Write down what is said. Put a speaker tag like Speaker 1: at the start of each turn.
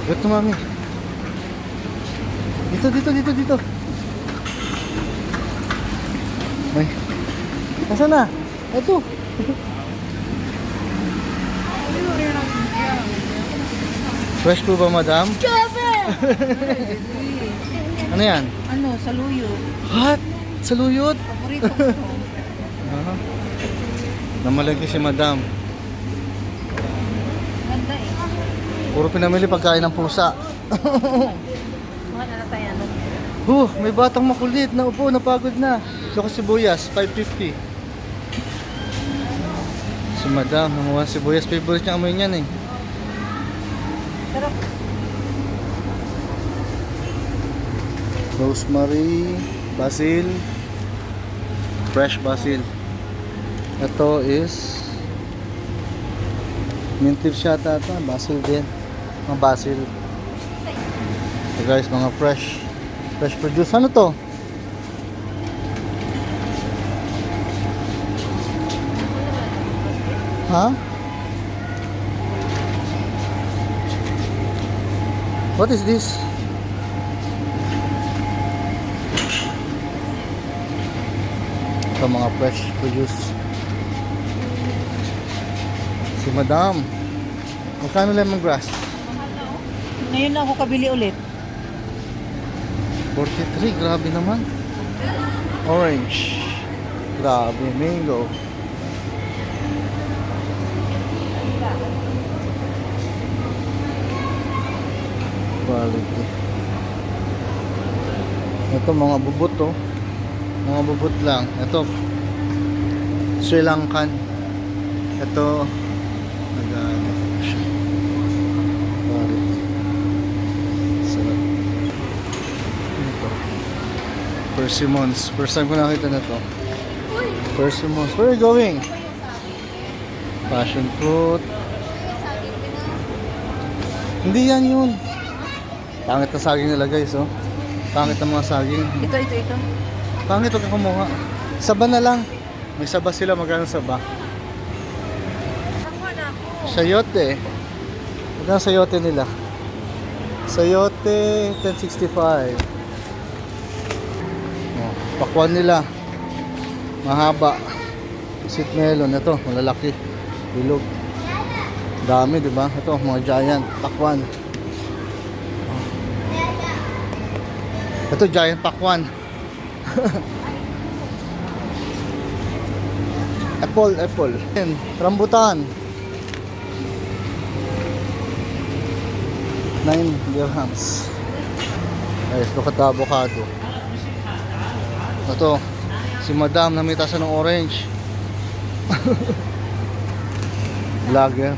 Speaker 1: Ito, mami. Dito. Ay. Nasaan na? Ito. Fresh po ba, madam? Ano yan?
Speaker 2: Ano, saluyot.
Speaker 1: What? Saluyot?
Speaker 2: Paborito ko to.
Speaker 1: Namalagi si madam.
Speaker 2: Ganda eh.
Speaker 1: Puro pinamili pagkain ng pusa.
Speaker 2: Mga nalatay ano.
Speaker 1: May batang makulit. Naupo, napagod na. Loko sibuyas, 550. Si madam, namuha sibuyas. Favorite niya amoy niyan eh.
Speaker 2: Pero,
Speaker 1: Rosemary, basil, fresh basil. Ito is mint leaves yata ito, basil din. Mga basil. So guys, mga fresh produce. Ano to? Ha? What is this? Ito mga fresh produce. Si madam. Magkano lemongrass?
Speaker 2: ngayon na ako kabili ulit.
Speaker 1: 43, grabe naman. Orange. Grabe, mango. Quality. Ito mga bubot to. Mga bubot lang. Ito Sri Lankan. Ito nagano. Quality. Sarap. Ito. Persimmons. First time ko nakita na to. Persimmons. Where are you going? Passion fruit. Hindi yan yun. Pangit na saging nila guys, oh. Pangit na mga saging.
Speaker 2: Ito.
Speaker 1: Pangit, huwag ka kumuha. Saba na lang. May saba sila, magkano saba?
Speaker 2: Nakuha na ako.
Speaker 1: Sayote. Magkano sayote nila? Sayote, 1065. Oh, pakwan nila. Mahaba. Sweet melon. Ito, malalaki. Bilog. Dami, di ba? Ito, mga giant. Pakwan. Ito, giant pakwan. Apple. Rambutan. 9 dirhams. Ayos, look at the avocado. Ito, si madam namitasan ng orange. Vlogger.